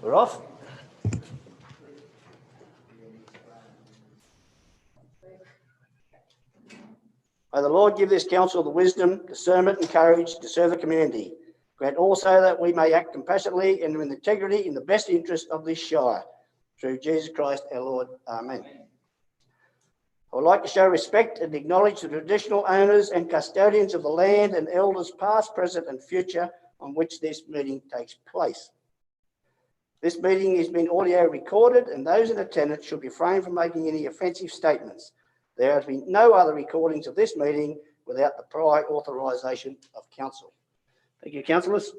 We're off. May the Lord give this council the wisdom, discernment and courage to serve the community. Grant also that we may act compassionately and with integrity in the best interest of this shire. Through Jesus Christ our Lord. Amen. I would like to show respect and acknowledge the traditional owners and custodians of the land and elders past, present and future on which this meeting takes place. This meeting has been audio recorded and those in attendance should refrain from making any offensive statements. There has been no other recordings of this meeting without the prior authorisation of council. Thank you, councillors.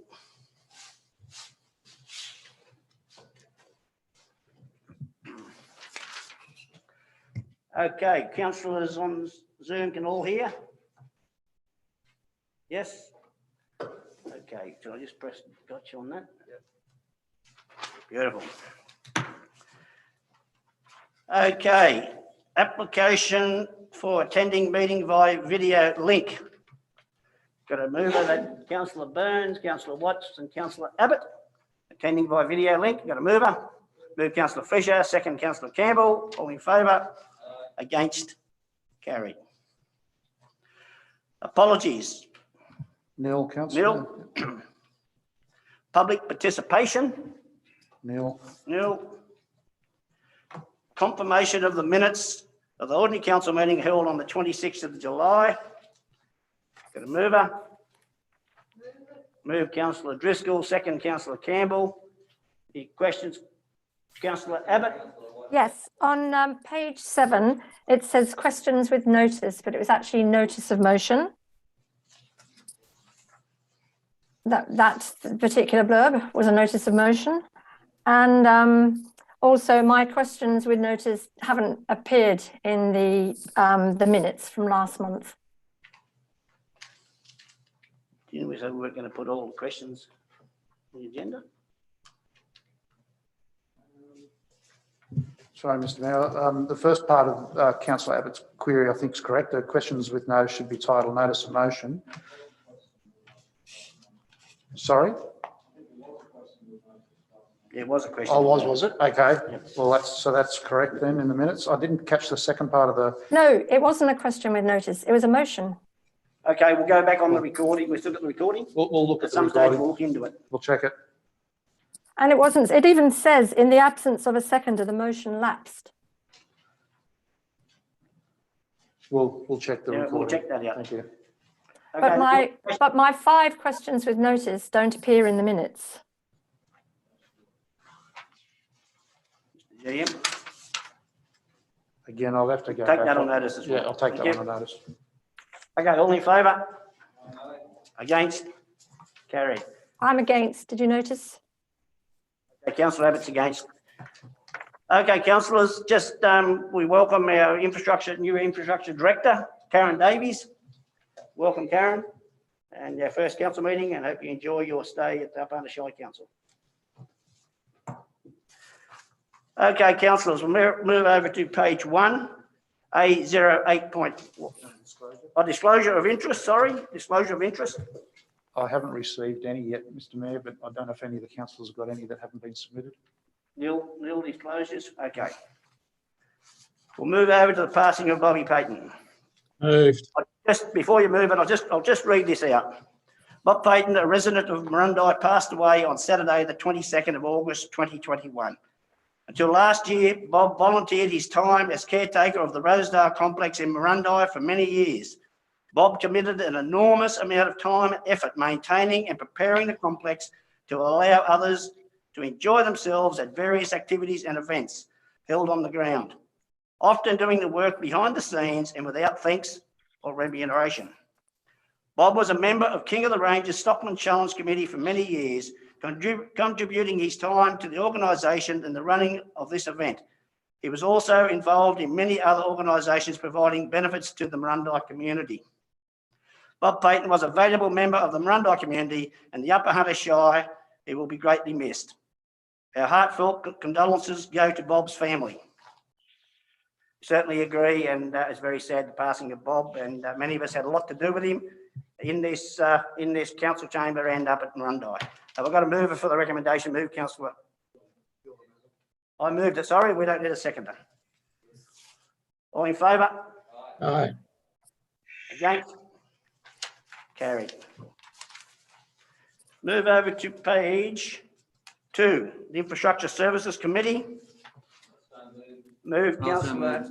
Okay, councillors on Zoom can all hear? Yes? Okay, can I just press gotcha on that? Yep. Beautiful. Okay, application for attending meeting via video link. Got a mover that Councillor Burns, Councillor Watts and Councillor Abbott. Attending by video link. Got a mover. Move Councillor Fisher, second Councillor Campbell. All in favour? Against? Carried. Apologies. Nil, councillor. Nil. Public participation. Nil. Nil. Confirmation of the minutes of the ordinary council meeting held on the 26th of July. Got a mover. Move Councillor Driscoll, second Councillor Campbell. Any questions? Councillor Abbott? Yes, on page 7, it says questions with notice, but it was actually notice of motion. That particular blurb was a notice of motion. And also my questions with notice haven't appeared in the minutes from last month. You know, we said we weren't going to put all the questions on the agenda. Sorry, Mr Mayor. The first part of Councillor Abbott's query, I think, is correct. The questions with no should be titled notice of motion. Sorry? There was a question. Oh, was it? Okay. Yep. Well, that's correct then in the minutes. I didn't catch the second part of the... No, it wasn't a question with notice. It was a motion. Okay, we'll go back on the recording. We've still got the recording. We'll look at some stage. We'll look into it. We'll check it. And it wasn't, it even says in the absence of a seconder, the motion lapsed. We'll check the recording. We'll check that out. Thank you. Okay. But my 5 questions with notice don't appear in the minutes. Yeah. Again, I'll have to go Take back that on notice as well. Yeah, I'll take Thank that you. on notice. Okay, all in favour? Against? Carried. I'm against. Did you notice? Okay, Councillor Abbott's against. Okay, councillors, just we welcome our new infrastructure director, Karen Davies. Welcome, Karen, and our first council meeting, and hope you enjoy your stay at the Upper Shire Council. Okay, councillors, we'll move over to page 1, A08. Disclosure of interest, sorry, disclosure of interest. I haven't received any yet, Mr Mayor, but I don't know if any of the councillors have got any that haven't been submitted. Nil disclosures. Okay. We'll move over to the passing of Bobby Payton. Moved. Just before you move it, I'll just read this out. Bob Payton, a resident of Marundi, passed away on Saturday, the 22nd of August, 2021. Until last year, Bob volunteered his time as caretaker of the Rosedale complex in Marundi for many years. Bob committed an enormous amount of time and effort maintaining and preparing the complex to allow others to enjoy themselves at various activities and events held on the ground, often doing the work behind the scenes and without thanks or remuneration. Bob was a member of King of the Ranges Stockman Challenge Committee for many years, contributing his time to the organisation and the running of this event. He was also involved in many other organisations providing benefits to the Marundi community. Bob Payton was a valuable member of the Marundi community and the Upper Hunter Shire. He will be greatly missed. Our heartfelt condolences go to Bob's family. Certainly agree, and it's very sad the passing of Bob, and many of us had a lot to do with him in this council chamber and up at Marundi. I've got a mover for the recommendation. Move, Councillor I moved it, sorry, we don't need a seconder. All in favour? Aye. Against? Carried. Move over to page 2, the Infrastructure Services Committee. Move Councillor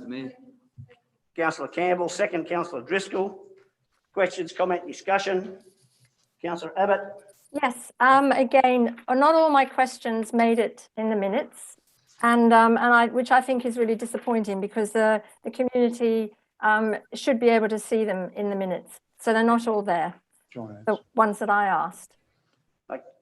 Campbell, second Councillor Driscoll. Questions, comment, discussion? Councillor Abbott? Yes, again, not all my questions made it in the minutes, which I think is really disappointing because the community should be able to see them in the minutes. So they're not all there, the ones that I asked.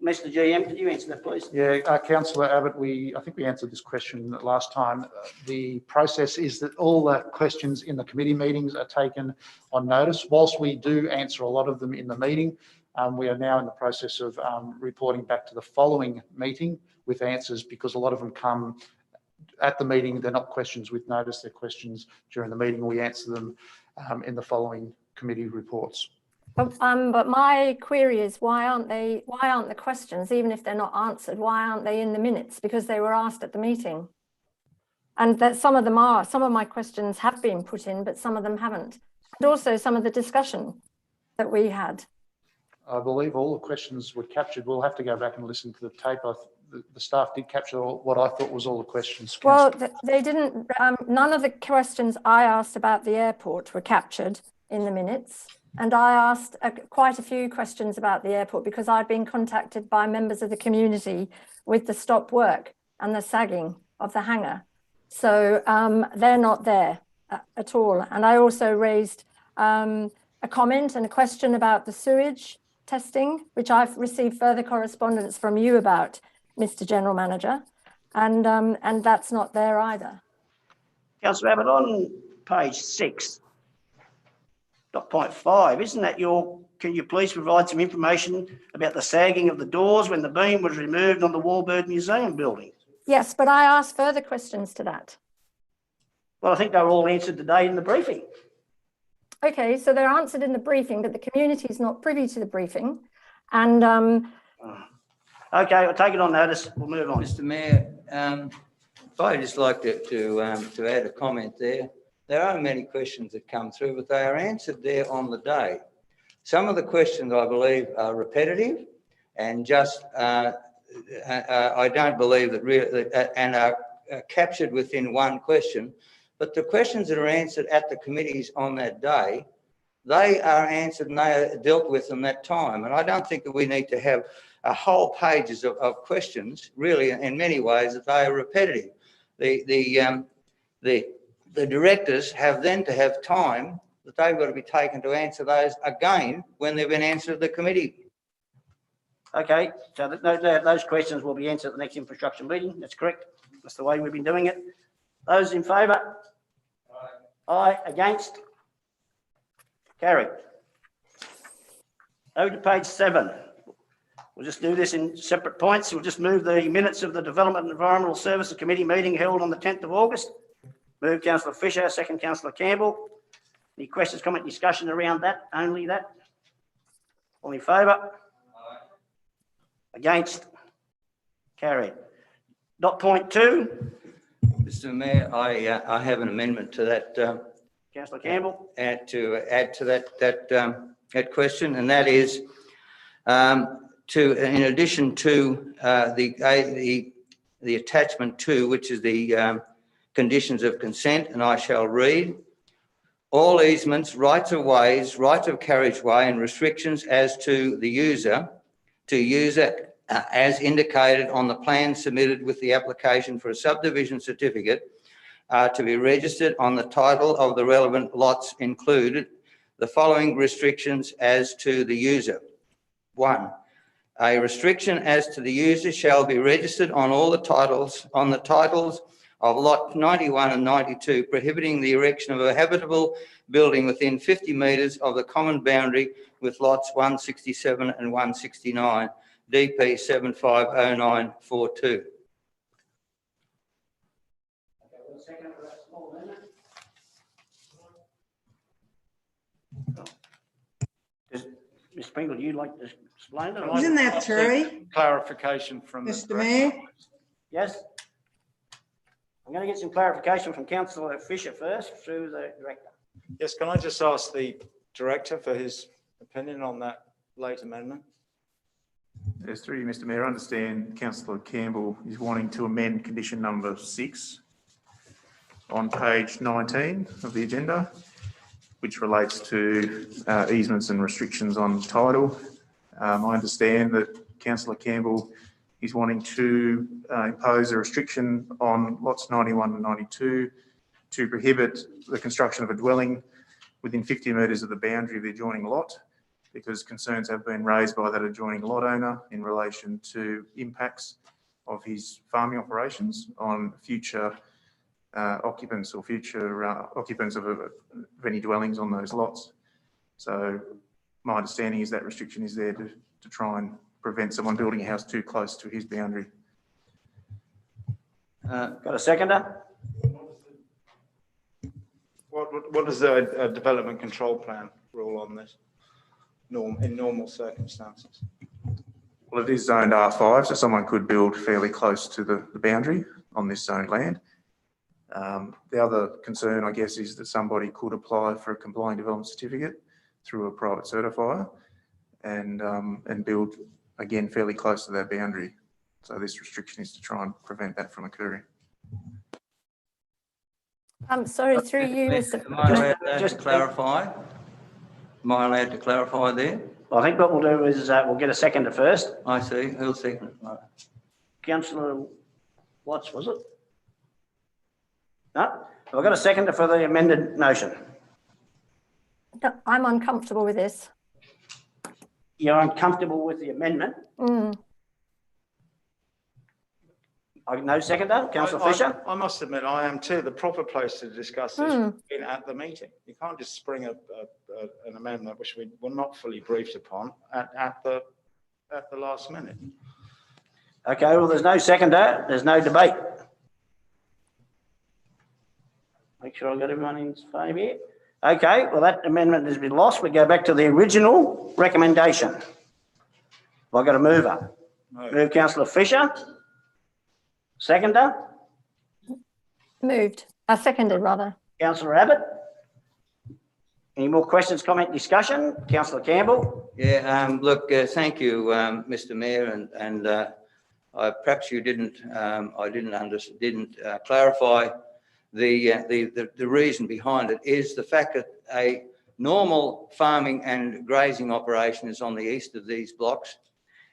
Mr. GM, could you answer that, please? Yeah, Councillor Abbott, I think we answered this question last time. The process is that all the questions in the committee meetings are taken on notice. Whilst we do answer a lot of them in the meeting, we are now in the process of reporting back to the following meeting with answers, because a lot of them come at the meeting. They're not questions with notice, they're questions during the meeting. We answer them in the following committee reports. But my query is why aren't the questions, even if they're not answered, why aren't they in the minutes? Because they were asked at the meeting. And that some of my questions have been put in, but some of them haven't. And also some of the discussion that we had. I believe all the questions were captured. We'll have to go back and listen to the tape. The staff did capture what I thought was all the questions. Well, they didn't, none of the questions I asked about the airport were captured in the minutes. And I asked quite a few questions about the airport because I'd been contacted by members of the community with the stop work and the sagging of the hangar. So they're not there at all. And I also raised a comment and a question about the sewage testing, which I've received further correspondence from you about, Mr. General Manager, and that's not there either. Councillor Abbott, on page 6, .5, isn't that can you please provide some information about the sagging of the doors when the beam was removed on the Warbird Museum building? Yes, but I asked further questions to that. Well, I think they were all answered today in the briefing. Okay, so they're answered in the briefing, but the community is not privy to the briefing. And okay, I'll take it on notice. We'll move on. Mr. Mayor, I'd just like to add a comment there. There are many questions that come through, but they are answered there on the day. Some of the questions, I believe, are repetitive and just I don't believe that really and are captured within one question. But the questions that are answered at the committees on that day, they are answered and they are dealt with in that time. And I don't think that we need to have a whole pages of questions, really, in many ways, that they are repetitive. The directors have then to have time that they've got to be taken to answer those again when they've been answered at the committee. Okay, so those questions will be answered at the next infrastructure meeting. That's correct. That's the way we've been doing it. Those in favour? Aye. Against? Carried. Over to page 7. We'll just do this in separate points. We'll just move the minutes of the Development and Environmental Services Committee meeting held on the 10th of August. Move Councillor Fisher, second Councillor Campbell. Any questions, comment, discussion around that? Only that? All in favour? Against? Carried. Point 2. Mr. Mayor, I have an amendment to that. Councillor Campbell. Add to that question, and that is in addition to the attachment 2, which is the conditions of consent, and I shall read: all easements, rights of ways, right of carriageway, and restrictions as to the user as indicated on the plan submitted with the application for a subdivision certificate are to be registered on the title of the relevant lots included the following restrictions as to the user. 1. A restriction as to the user shall be registered on all the titles of lot 91 and 92, prohibiting the erection of a habitable building within 50 metres of the common boundary with lots 167 and 169, DP 750942. Ms. Pringle, would you like to explain it? Isn't that true, Clarification from Mr. Mayor? Yes. I'm going to get some clarification from Councillor Fisher first through the director. Yes, can I just ask the director for his opinion on that late amendment? Yes, through you, Mr Mayor. I understand Councillor Campbell is wanting to amend condition number 6 on page 19 of the agenda, which relates to easements and restrictions on title. I understand that Councillor Campbell is wanting to impose a restriction on lots 91 and 92 to prohibit the construction of a dwelling within 50 metres of the boundary of the adjoining lot, because concerns have been raised by that adjoining lot owner in relation to impacts of his farming operations on future occupants or future occupants of any dwellings on those lots. So my understanding is that restriction is there to try and prevent someone building a house too close to his boundary. Got a seconder? What does the development control plan rule on this in normal circumstances? Well, it is zoned R5, so someone could build fairly close to the boundary on this zoned land. The other concern, I guess, is that somebody could apply for a complying development certificate through a private certifier and build, again, fairly close to that boundary. So this restriction is to try and prevent that from occurring. Sorry, through you, Mr. Am I allowed to clarify? Am I allowed to clarify there? I think what we'll do is we'll get a seconder first. I see. Who'll second? Councillor Watts, was it? No? We've got a seconder for the amended motion. No, I'm uncomfortable with this. You're uncomfortable with the amendment? No seconder? Councillor Fisher? I must admit, I am too. The proper place to discuss this has been at the meeting. You can't just spring an amendment which we were not fully briefed upon at the last minute. Okay, well, there's no seconder. There's no debate. Make sure I've got everyone in favour here. Okay, well, that amendment has been lost. We go back to the original recommendation. I've got a mover. No. Move Councillor Fisher. Seconder. Moved. Seconded, rather. Councillor Abbott. Any more questions, comment, discussion? Councillor Campbell. Yeah, look, thank you, Mr Mayor, and perhaps you didn't, I didn't clarify the reason behind it is the fact that a normal farming and grazing operation is on the east of these blocks,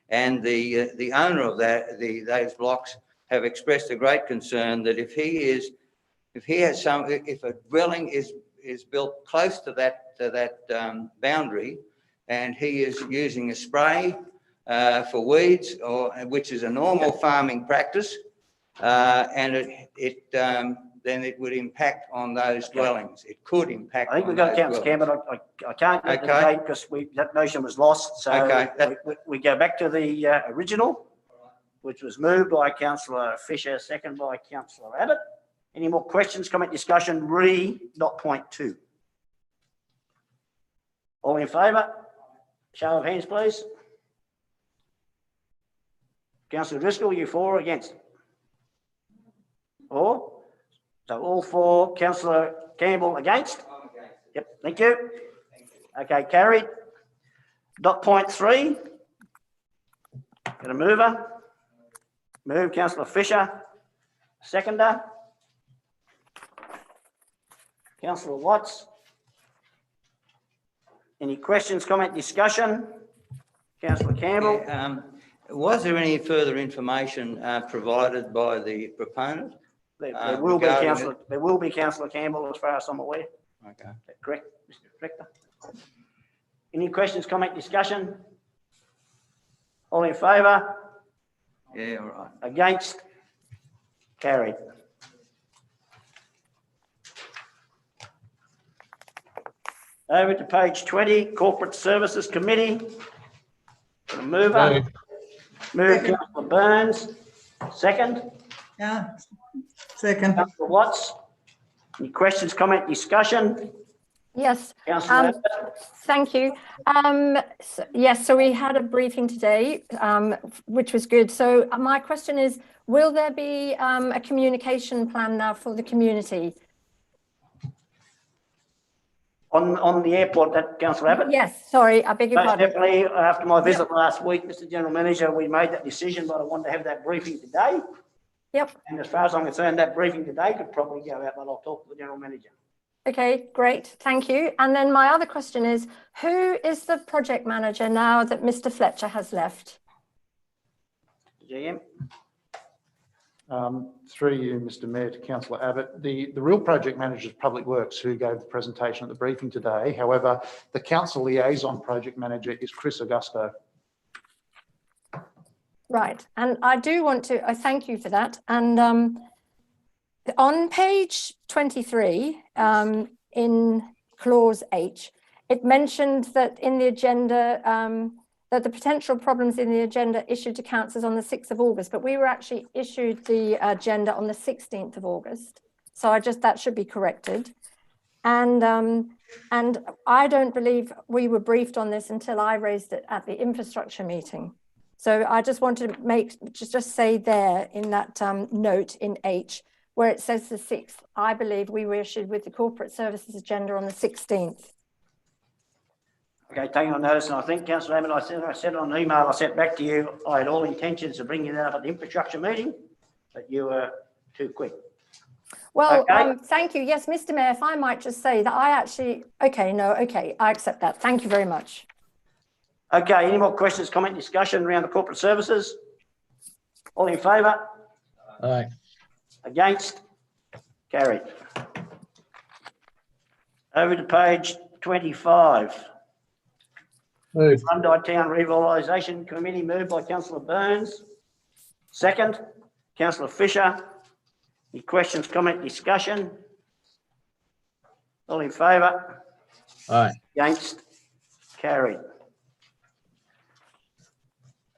and the owner of those blocks have expressed a great concern that if a dwelling is built close to that boundary, and he is using a spray for weeds, which is a normal farming practice, and then it would impact on those dwellings. It could impact. I think we've got to count, Campbell. I can't get the debate because that motion was lost. So we go back to the original, which was moved by Councillor Fisher, second by Councillor Abbott. Any more questions, comment, discussion? Point 2. All in favour? Show of hands, please. Councillor Driscoll, you for or against? Or? So all for. Councillor Campbell against? Yep, thank you. Okay, carried. Point 3. Got a mover? Move Councillor Fisher. Seconder. Councillor Watts. Any questions, comment, discussion? Councillor Campbell. Was there any further information provided by the proponent? There will be Councillor Campbell, as far as I'm aware. Okay. Is that correct, Mr. Director? Any questions, comment, discussion? All in favour? Yeah, all right. Against? Carried. Over to page 20, Corporate Services Committee. Got a mover. Move Councillor Burns. Second. Yeah, second. Councillor Watts. Any questions, comment, discussion? Yes. Councillor Thank you. Yes, so we had a briefing today, which was good. So my question is, will there be a communication plan now for the community? on the airport, that Councillor Abbott? Yes, sorry, I beg your Most pardon. definitely, after my visit last week, Mr General Manager, we made that decision, but I wanted to have that briefing today. Yep. And as far as I'm concerned, that briefing today could probably go out, but I'll talk to the General Manager. Okay, great. Thank you. And then my other question is, who is the project manager now that Mr Fletcher has left? GM. Through you, Mr Mayor, to Councillor Abbott, the real project manager is Public Works, who gave the presentation at the briefing today. However, the council liaison project manager is Chris Augusto. Right, and I do want to, I thank you for that. And on page 23, in clause H, it mentioned that in the agenda, that the potential problems in the agenda issued to councillors on the 6th of August, but we were actually issued the agenda on the 16th of August. So that should be corrected. And I don't believe we were briefed on this until I raised it at the infrastructure meeting. So I just want to just say there in that note in H, where it says the 6th, I believe we were issued with the corporate services agenda on the 16th. Okay, taking on notice, and I think, Councillor Abbott, I said on an email I sent back to you, I had all intentions of bringing that up at the infrastructure meeting, but you were too quick. Well, okay. Thank you. Yes, Mr Mayor, if I might just say that I actually, okay, I accept that. Thank you very much. Okay, any more questions, comment, discussion around the corporate services? All in favour? Aye. Against? Carried. Over to page 25. Move. Runway Town Revitalisation Committee, moved by Councillor Burns. Second, Councillor Fisher. Any questions, comment, discussion? All in favour? Aye. Against? Carried.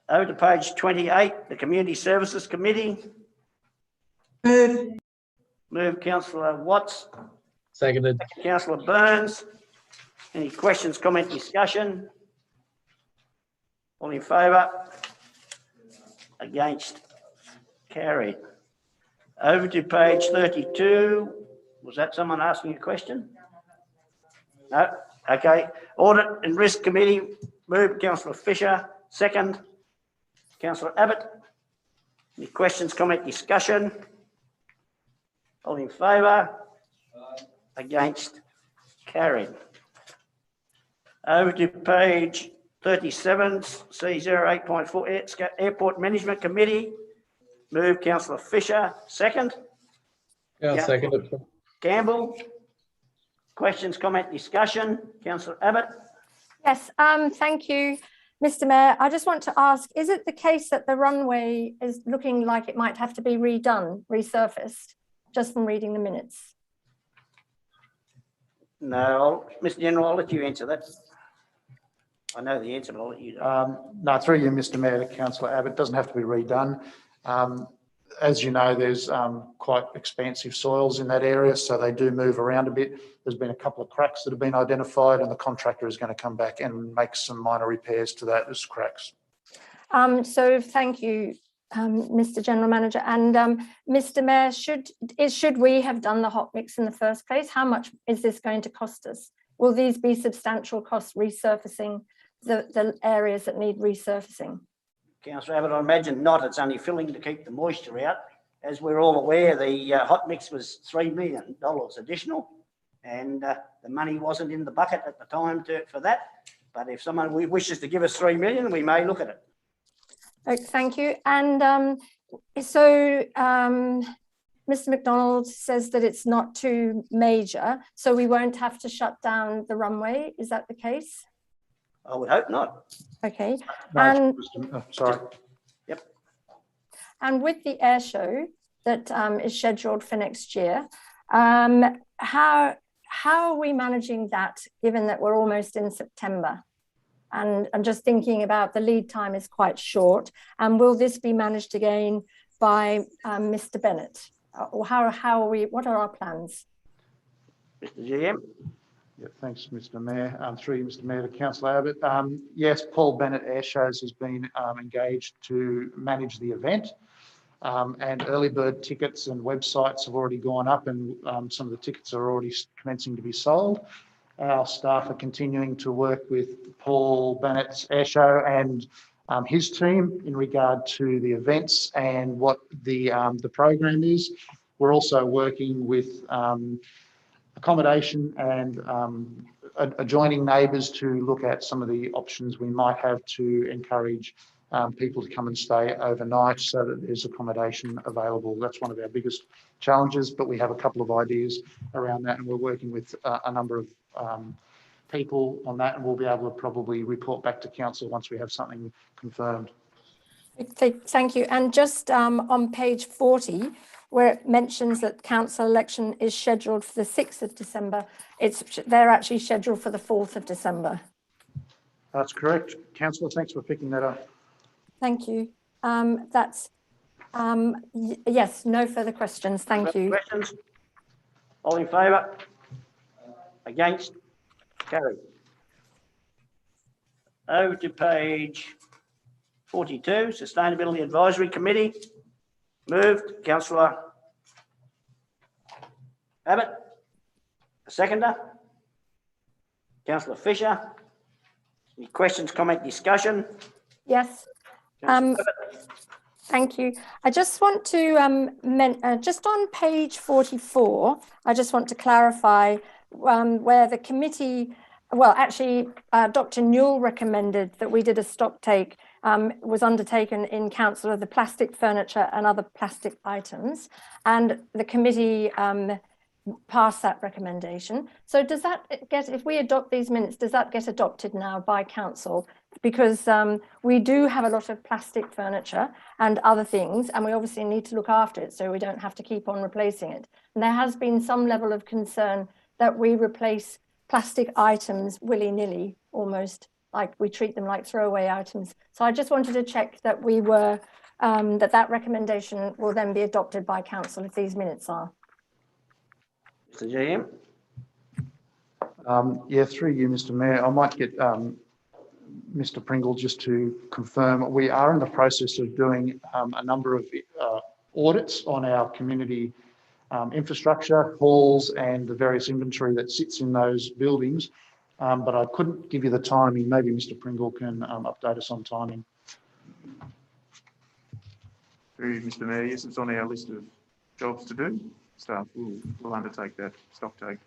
Over to page 28, the Community Services Committee. Moved Councillor Watts. Seconded. Councillor Burns. Any questions, comment, discussion? All in favour? Against? Carried. Over to page 32. Was that someone asking a question? No? Okay. Audit and Risk Committee, moved Councillor Fisher. Second, Councillor Abbott. Any questions, comment, discussion? All in favour? Against? Carried. Over to page 37, C08.4, Airport Management Committee. Move Councillor Fisher. Second. Yeah, second it. Campbell. Questions, comment, discussion? Councillor Abbott. Yes, thank you, Mr Mayor. I just want to ask, is it the case that the runway is looking like it might have to be redone, resurfaced, just from reading the minutes? No, Mr General, I'll let you answer that. I know the answer, but I'll let you know. No, through you, Mr Mayor, to Councillor Abbott, it doesn't have to be redone. As you know, there's quite expansive soils in that area, so they do move around a bit. There's been a couple of cracks that have been identified, and the contractor is going to come back and make some minor repairs to those cracks. So thank you, Mr General Manager. And Mr Mayor, should we have done the hot mix in the first place? How much is this going to cost us? Will these be substantial costs resurfacing the areas that need resurfacing? Councillor Abbott, I imagine not. It's only filling to keep the moisture out. As we're all aware, the hot mix was $3 million additional, and the money wasn't in the bucket at the time for that. But if someone wishes to give us $3 million, we may look at it. Okay, thank you. And Mr McDonald says that it's not too major, so we won't have to shut down the runway. Is that the case? I would hope not. Okay. No, And sorry. Yep. And with the air show that is scheduled for next year, how are we managing that, given that we're almost in September? And I'm just thinking about the lead time is quite short. And will this be managed again by Mr. Bennett? Or how are we? What are our plans? Mr GM. Yeah, thanks, Mr. Mayor. Through you, Mr. Mayor, to Councillor Abbott. Yes, Paul Bennett Airshows has been engaged to manage the event. And early bird tickets and websites have already gone up, and some of the tickets are already commencing to be sold. Our staff are continuing to work with Paul Bennett's Airshow and his team in regard to the events and what the program is. We're also working with accommodation and adjoining neighbours to look at some of the options we might have to encourage people to come and stay overnight so that there's accommodation available. That's one of our biggest challenges, but we have a couple of ideas around that, and we're working with a number of people on that, and we'll be able to probably report back to council once we have something confirmed. Thank you. And just on page 40, where it mentions that council election is scheduled for the 6th of December, they're actually scheduled for the 4th of December. That's correct. Councillor, thanks for picking that up. Thank you. Yes, no further questions. Thank you. Questions? All in favour? Against? Carried. Over to page 42, Sustainability Advisory Committee. Moved, Councillor Abbott. A seconder. Councillor Fisher. Any questions, comment, discussion? Yes. Thank you. I just want to, just on page 44, I just want to clarify where the committee, well, actually, Dr. Newell recommended that we did a stock take, was undertaken in council of the plastic furniture and other plastic items, and the committee passed that recommendation. So does that get, if we adopt these minutes, does that get adopted now by council? Because we do have a lot of plastic furniture and other things, and we obviously need to look after it so we don't have to keep on replacing it. And there has been some level of concern that we replace plastic items willy-nilly, almost like we treat them like throwaway items. So I just wanted to check that we were, that recommendation will then be adopted by council if these minutes are. Mr. GM. Yeah, through you, Mr. Mayor, I might get Mr. Pringle just to confirm. We are in the process of doing a number of audits on our community infrastructure, halls, and the various inventory that sits in those buildings. But I couldn't give you the timing. Maybe Mr. Pringle can update us on timing. Through you, Mr. Mayor, yes, it's on our list of jobs to do. Staff will undertake that stock take.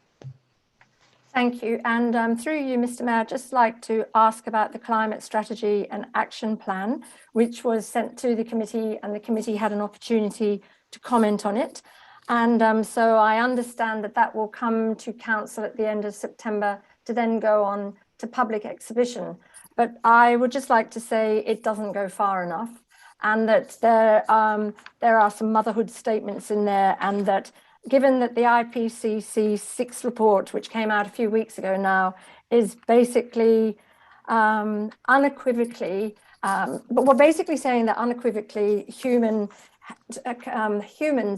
Thank you. And through you, Mr. Mayor, I'd just like to ask about the climate strategy and action plan, which was sent to the committee, and the committee had an opportunity to comment on it. And so I understand that that will come to council at the end of September to then go on to public exhibition. But I would just like to say it doesn't go far enough, and that there are some motherhood statements in there, and that given that the IPCC 6th report, which came out a few weeks ago now, is basically unequivocally, but we're basically saying that unequivocally humans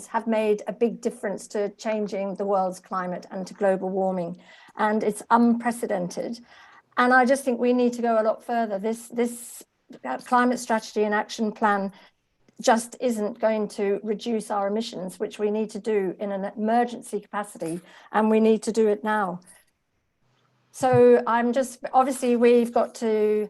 have made a big difference to changing the world's climate and to global warming, and it's unprecedented. And I just think we need to go a lot further. This climate strategy and action plan just isn't going to reduce our emissions, which we need to do in an emergency capacity, and we need to do it now. So I'm just, obviously we've got to,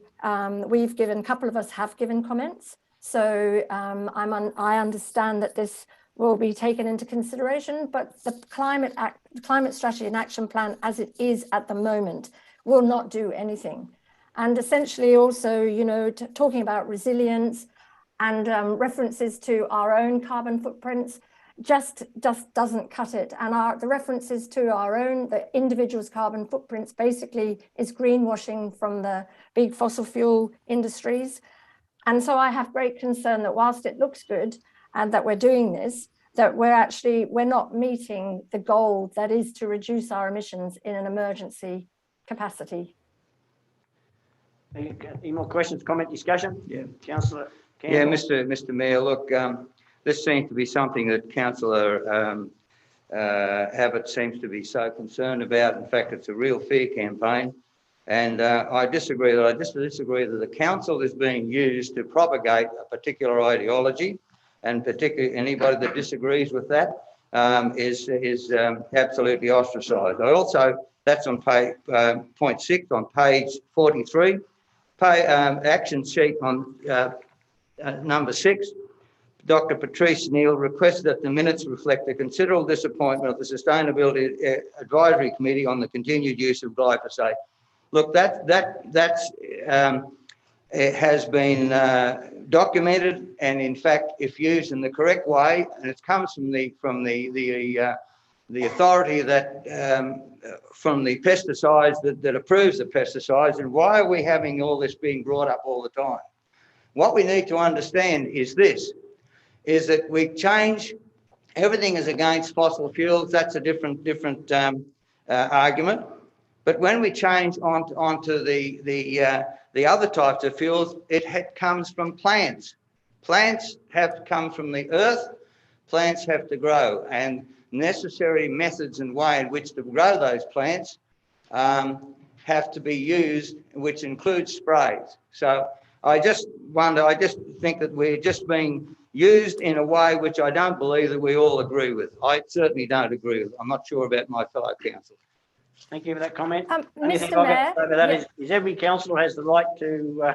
we've given, a couple of us have given comments. So I understand that this will be taken into consideration, but the climate strategy and action plan as it is at the moment will not do anything. And essentially also, you know, talking about resilience and references to our own carbon footprints just doesn't cut it. And the references to our own, the individual's carbon footprints basically is greenwashing from the big fossil fuel industries. And so I have great concern that whilst it looks good and that we're doing this, that we're not meeting the goal that is to reduce our emissions in an emergency capacity. Any more questions, comment, discussion? Yeah, Councillor Campbell. Yeah, Mr. Mayor, look, this seems to be something that Councillor Abbott seems to be so concerned about. In fact, it's a real fear campaign. And I disagree that the council is being used to propagate a particular ideology, and particularly anybody that disagrees with that is absolutely ostracised. I also, that's on page point 6 on page 43, action sheet on number 6. Dr. Patrice Neal requested that the minutes reflect the considerable disappointment of the Sustainability Advisory Committee on the continued use of glyphosate. Look, it has been documented, and in fact, if used in the correct way, and it comes from the authority that from the pesticides that approves the pesticides. And why are we having all this being brought up all the time? What we need to understand is this: is that we change. Everything is against fossil fuels. That's a different argument. But when we change onto the other types of fuels, it comes from plants. Plants have to come from the earth. Plants have to grow, and necessary methods and way in which to grow those plants have to be used, which includes sprays. So I just think that we're just being used in a way which I don't believe that we all agree with. I certainly don't agree with. I'm not sure about my fellow councillors. Thank you for that comment. Mr. Mayor, is every councillor has the right to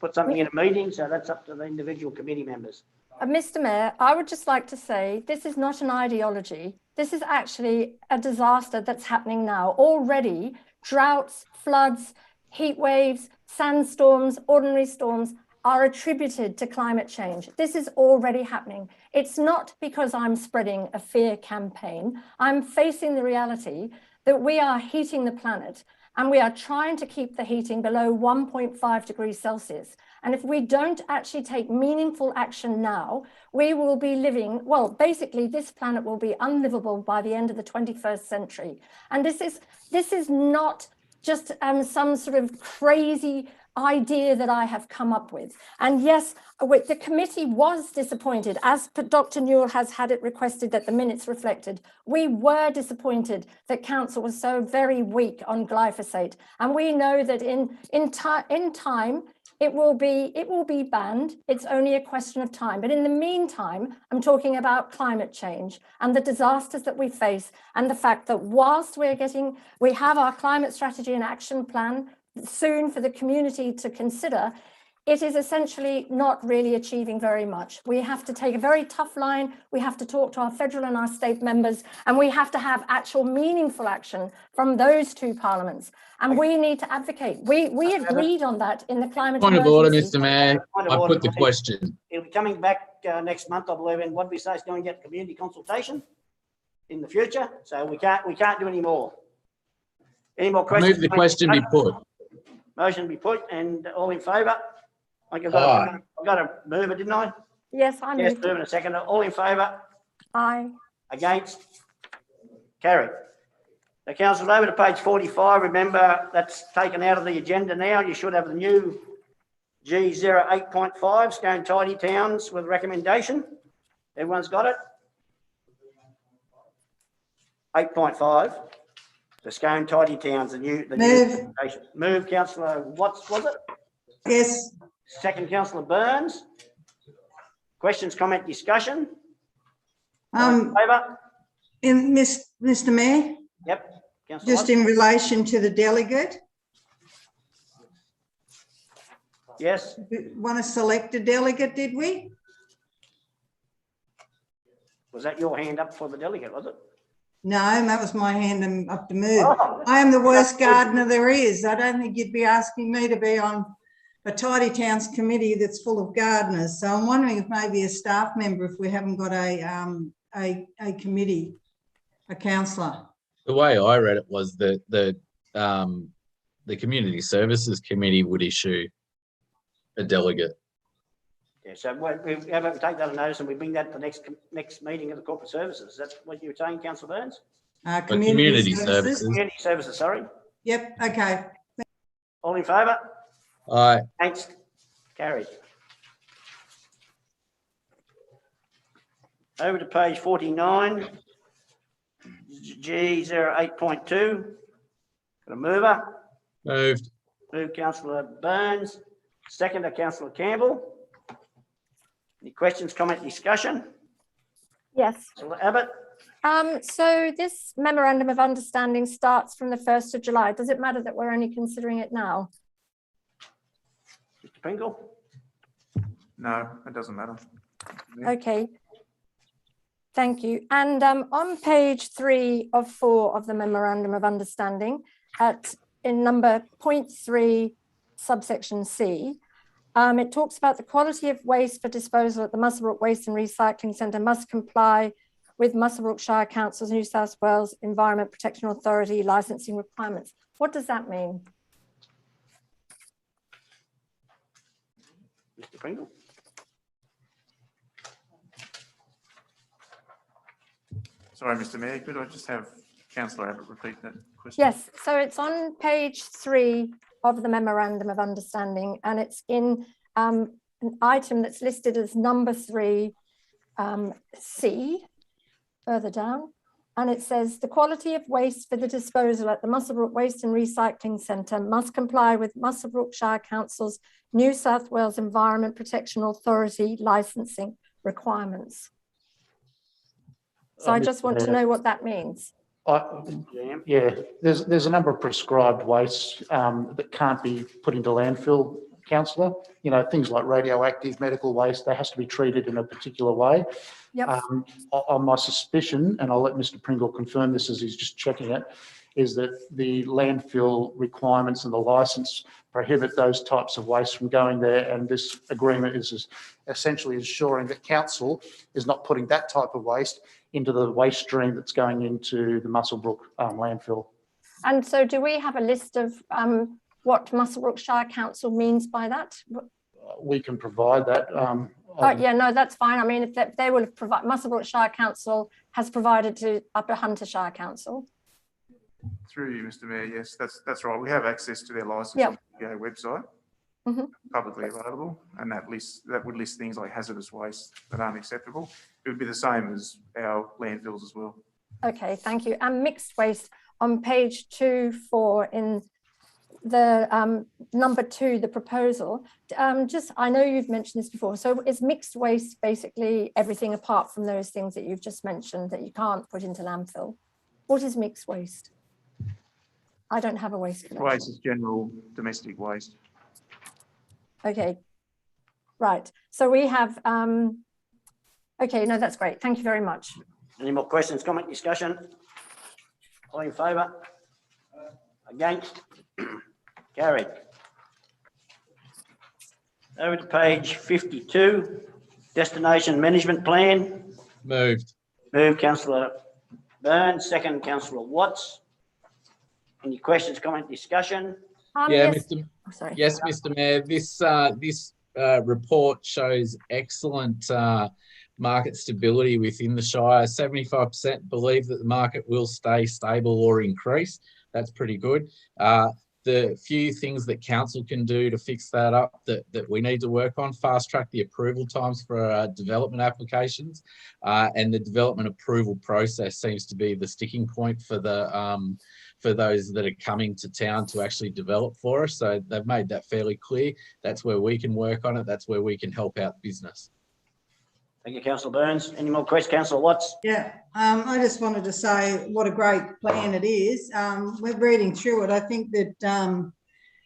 put something in a meeting, so that's up to the individual committee members. Mr. Mayor, I would just like to say this is not an ideology. This is actually a disaster that's happening now. Already, droughts, floods, heat waves, sandstorms, ordinary storms are attributed to climate change. This is already happening. It's not because I'm spreading a fear campaign. I'm facing the reality that we are heating the planet, and we are trying to keep the heating below 1.5 degrees Celsius. And if we don't actually take meaningful action now, we will be living, well, basically this planet will be unlivable by the end of the 21st century. And this is not just some sort of crazy idea that I have come up with. And yes, the committee was disappointed, as Dr. Newell has had it requested that the minutes reflected. We were disappointed that council was so very weak on glyphosate, and we know that in time it will be banned. It's only a question of time. But in the meantime, I'm talking about climate change and the disasters that we face, and the fact that whilst we have our climate strategy and action plan soon for the community to consider, it is essentially not really achieving very much. We have to take a very tough line. We have to talk to our federal and our state members, and we have to have actual meaningful action from those two parliaments. And we need to advocate. We agreed on that in the climate Point of order, emergency. Mr. Mayor. I put the question. It'll be coming back next month, I believe, and what we say is going to get community consultation in the future. So we can't do any more. Any more questions? Move the question be put. Motion be put, and all in favour? I've got to move it, didn't I? Yes, I Yes, moved move it. in a second. All in favour? Aye. Against? Carried. The council, over to page 45. Remember, that's taken out of the agenda now. You should have the new G08.5, Scone Tidy Towns with recommendation. Everyone's got it? 8.5. The Scone Tidy Towns, the new recommendation. Move, councillor Watts, was it? Yes. Second, councillor Burns. Questions, comment, discussion? Favour? Mr. Mayor, Yep. Councillor just Watts? in relation to the delegate, Yes. want to select a delegate, did we? Was that your hand up for the delegate, was it? No, that was my hand up to move. Oh. I am the worst gardener there is. I don't think you'd be asking me to be on a Tidy Towns committee that's full of gardeners. So I'm wondering if maybe a staff member, if we haven't got a committee, a councillor. The way I read it was that the Community Services Committee would issue a delegate. Yeah, so we take that on notice and we bring that to the next meeting of the corporate services. Is that what you were saying, councillor Burns? Community services. Community services, sorry. Yep, okay. All in favour? Aye. Against? Carried. Over to page 49. G08.2. Got a mover? Moved. Moved councillor Burns, seconder councillor Campbell. Any questions, comment, discussion? Yes. Councillor Abbott? So this memorandum of understanding starts from the 1st of July. Does it matter that we're only considering it now? Mr. Pringle? No, it doesn't matter. Okay. Thank you. And on page 3 of 4 of the memorandum of understanding, in number 0.3, subsection C, it talks about the quality of waste for disposal at the Muswellbrook Waste and Recycling Centre must comply with Muswellbrook Shire Council's New South Wales Environment Protection Authority licensing requirements. What does that mean? Mr. Pringle? Sorry, Mr. Mayor, could I just have councillor Abbott repeat that question? Yes, so it's on page 3 of the memorandum of understanding, and it's in an item that's listed as number 3, C, further down, and it says the quality of waste for the disposal at the Muswellbrook Waste and Recycling Centre must comply with Muswellbrook Shire Council's New South Wales Environment Protection Authority licensing requirements. So I just want to know what that means. Yeah, there's a number of prescribed wastes that can't be put into landfill, councillor. You know, things like radioactive medical waste, that has to be treated in a particular way. Yep. On my suspicion, and I'll let Mr. Pringle confirm this as he's just checking it, is that the landfill requirements and the licence prohibit those types of waste from going there, and this agreement is essentially ensuring that council is not putting that type of waste into the waste stream that's going into the Muswellbrook landfill. And so do we have a list of what Muswellbrook Shire Council means by that? We can provide that. Yeah, no, that's fine. I mean, if they will have provided, Muswellbrook Shire Council has provided to Upper Hunter Shire Council. Through you, Mr. Mayor, yes, that's right. We have access to their licence on the website, publicly available, and that would list things like hazardous waste that aren't acceptable. It would be the same as our landfills as well. Okay, thank you. And mixed waste on page 2.4 in the number 2, the proposal. I know you've mentioned this before. So is mixed waste basically everything apart from those things that you've just mentioned that you can't put into landfill? What is mixed waste? I don't have a waste collection. Waste is general domestic waste. Okay, right. So we have, okay, no, that's great. Thank you very much. Any more questions, comment, discussion? All in favour? Against? Carried. Over to page 52, destination management plan. Moved. Moved councillor Burns, second councillor Watts. Any questions, comment, discussion? Yeah, yes. Mr. Yes, Mr. Mayor. This report shows excellent market stability within the Shire. 75% believe that the market will stay stable or increase. That's pretty good. The few things that council can do to fix that up that we need to work on, fast track the approval times for development applications, and the development approval process seems to be the sticking point for the for those that are coming to town to actually develop for us. So they've made that fairly clear. That's where we can work on it. That's where we can help out business. Thank you, councillor Burns. Any more questions, councillor Watts? Yeah, I just wanted to say what a great plan it is. We're reading through it. I think that,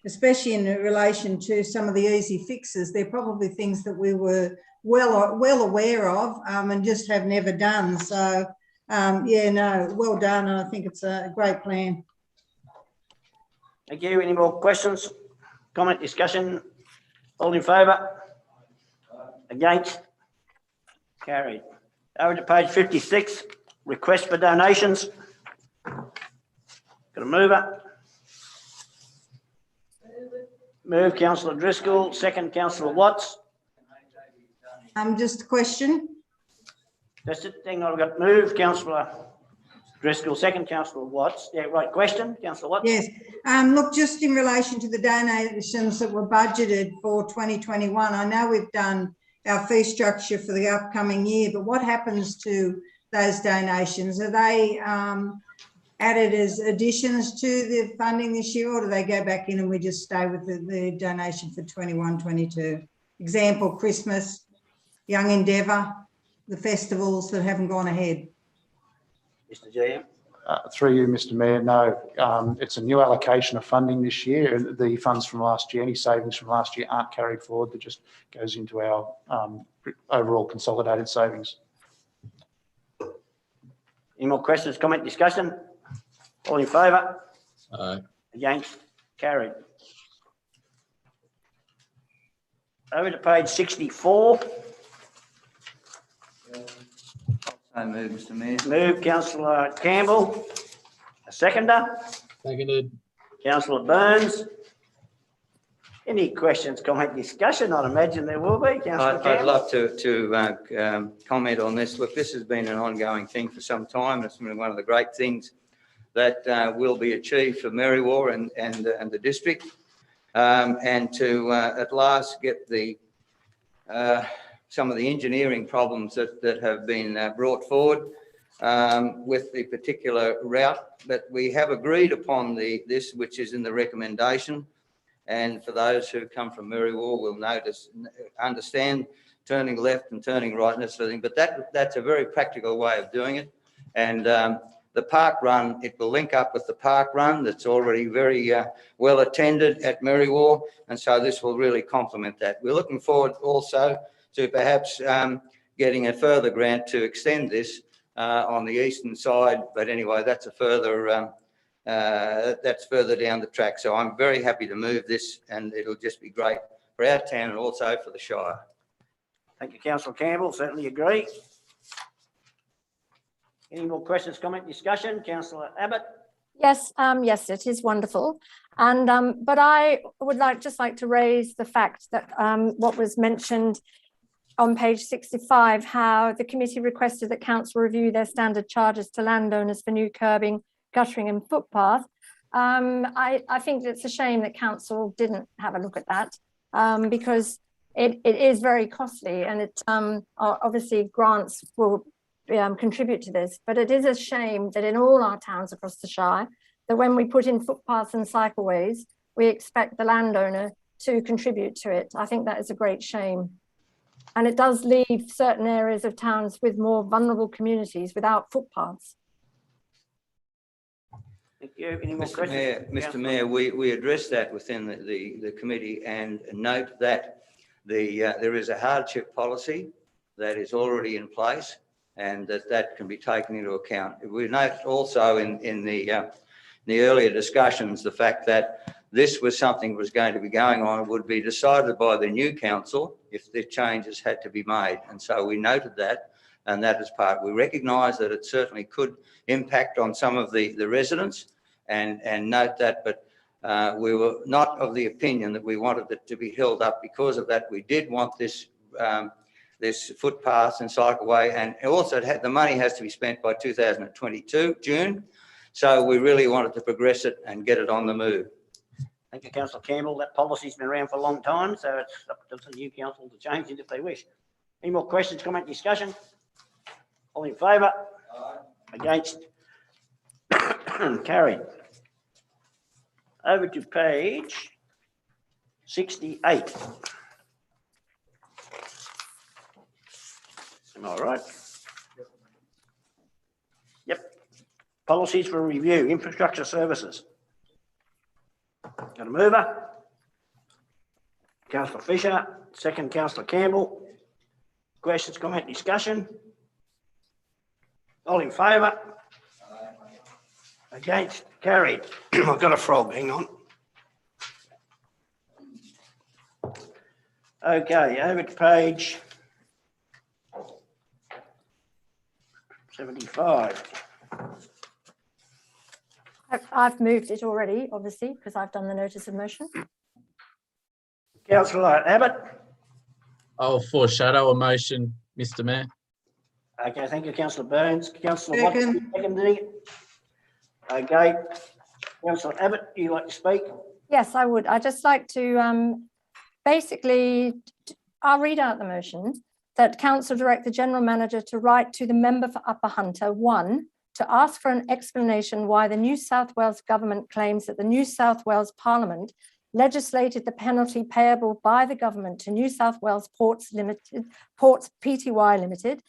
especially in relation to some of the easy fixes, they're probably things that we were well aware of and just have never done. So, yeah, no, well done. And I think it's a great plan. Thank you. Any more questions, comment, discussion? All in favour? Against? Carried. Over to page 56, request for donations. Got a mover? Move councillor Driscoll, second councillor Watts. Just a question. That's it. Hang on, we've got move councillor Driscoll, second councillor Watts. Yeah, right. Question, councillor Watts. Yes. Look, just in relation to the donations that were budgeted for 2021, I know we've done our fee structure for the upcoming year, but what happens to those donations? Are they added as additions to the funding this year, or do they go back in and we just stay with the donation for 21-22? Example, Christmas, Young Endeavour, the festivals that haven't gone ahead. Mr. GM. Through you, Mr. Mayor, no, it's a new allocation of funding this year. The funds from last year, any savings from last year aren't carried forward. That just goes into our overall consolidated savings. Any more questions, comment, discussion? All in favour? Aye. Against? Carried. Over to page 64. I move, Mr. Mayor. Move councillor Campbell. A seconder. Seconded. Councillor Burns. Any questions, comment, discussion? I'd imagine there will be. Councillor I'd Campbell. love to comment on this. Look, this has been an ongoing thing for some time. It's been one of the great things that will be achieved for Merriwa and the district, and to at last get the some of the engineering problems that have been brought forward with the particular route. But we have agreed upon this, which is in the recommendation. And for those who come from Merriwa will understand turning left and turning right and that sort of thing. But that's a very practical way of doing it. And the park run, it will link up with the park run that's already very well attended at Merriwa. And so this will really complement that. We're looking forward also to perhaps getting a further grant to extend this on the eastern side. But anyway, that's a further that's further down the track. So I'm very happy to move this, and it'll just be great for our town and also for the Shire. Thank you, councillor Campbell. Certainly agree. Any more questions, comment, discussion? Councillor Abbott. Yes, yes, it is wonderful. And but I would just like to raise the fact that what was mentioned on page 65, how the committee requested that council review their standard charges to landowners for new curbing, guttering and footpath. I think it's a shame that council didn't have a look at that because it is very costly, and it obviously grants will contribute to this, but it is a shame that in all our towns across the Shire, that when we put in footpaths and cycleways, we expect the landowner to contribute to it. I think that is a great shame. And it does leave certain areas of towns with more vulnerable communities without footpaths. Thank you. Any more questions? Mr. Mayor, we addressed that within the committee, and note that there is a hardship policy that is already in place, and that can be taken into account. We note also in the earlier discussions the fact that this was something that was going to be going on and would be decided by the new council if the changes had to be made. And so we noted that, and that is part. We recognise that it certainly could impact on some of the residents, and note that, but we were not of the opinion that we wanted it to be held up because of that. We did want this this footpath and cycleway, and also the money has to be spent by 2022 June. So we really wanted to progress it and get it on the move. Thank you, councillor Campbell. That policy's been around for a long time, so it's up to the new council to change it if they wish. Any more questions, comment, discussion? All in favour? Against? Carried. Over to page 68. Am I right? Yep. Policies for review, infrastructure services. Got a mover? Councillor Fisher, second councillor Campbell. Questions, comment, discussion? All in favour? Against? Carried. I've got a frog, hang on. Okay, over to page 75. I've moved it already, obviously, because I've done the notice of motion. Councillor Abbott. I'll foreshadow a motion, Mr. Mayor. Okay, thank you, councillor Burns. Councillor Watson, Second. seconding it. Okay, councillor Abbott, you like to speak? Yes, I would. I'd just like to basically, I'll read out the motion. that council direct the general manager to write to the member for Upper Hunter, 1, to ask for an explanation why the New South Wales government claims that the New South Wales Parliament legislated the penalty payable by the government to New South Wales Ports Pty Limited,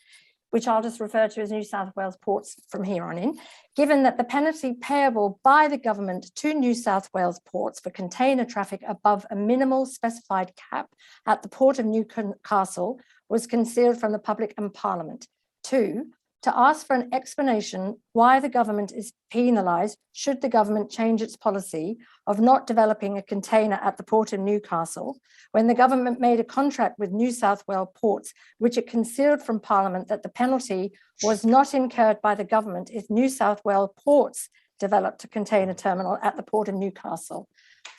which I'll just refer to as New South Wales Ports from here on in, given that the penalty payable by the government to New South Wales Ports for container traffic above a minimal specified cap at the Port of Newcastle was concealed from the public and Parliament. 2, to ask for an explanation why the government is penalised should the government change its policy of not developing a container at the Port of Newcastle, when the government made a contract with New South Wales Ports, which it concealed from Parliament that the penalty was not incurred by the government if New South Wales Ports developed a container terminal at the Port of Newcastle.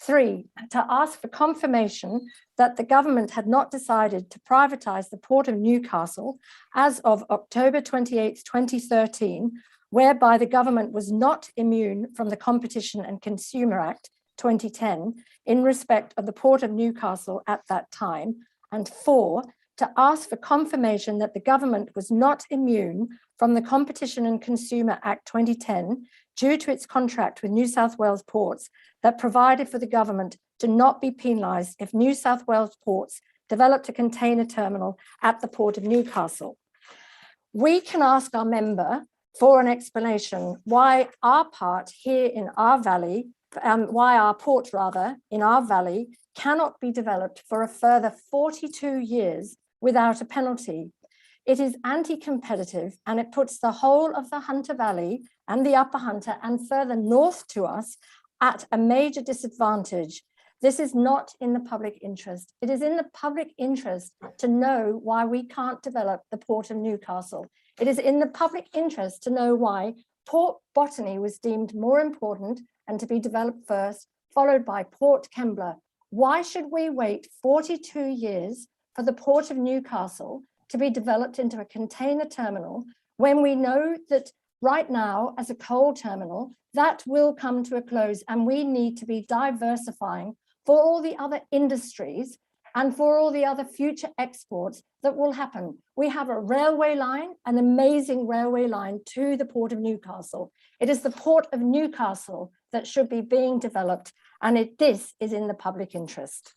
3, to ask for confirmation that the government had not decided to privatise the Port of Newcastle as of October 28, 2013, whereby the government was not immune from the Competition and Consumer Act 2010 in respect of the Port of Newcastle at that time. And 4, to ask for confirmation that the government was not immune from the Competition and Consumer Act 2010 due to its contract with New South Wales Ports that provided for the government to not be penalised if New South Wales Ports developed a container terminal at the Port of Newcastle. We can ask our member for an explanation why our part here in our valley, why our port rather in our valley cannot be developed for a further 42 years without a penalty. It is anti-competitive and it puts the whole of the Hunter Valley and the Upper Hunter and further north to us at a major disadvantage. This is not in the public interest. It is in the public interest to know why we can't develop the Port of Newcastle. It is in the public interest to know why Port Botany was deemed more important and to be developed first, followed by Port Kembla. Why should we wait 42 years for the Port of Newcastle to be developed into a container terminal when we know that right now as a coal terminal, that will come to a close and we need to be diversifying for all the other industries and for all the other future exports that will happen. We have a railway line, an amazing railway line to the Port of Newcastle. It is the Port of Newcastle that should be being developed, and this is in the public interest.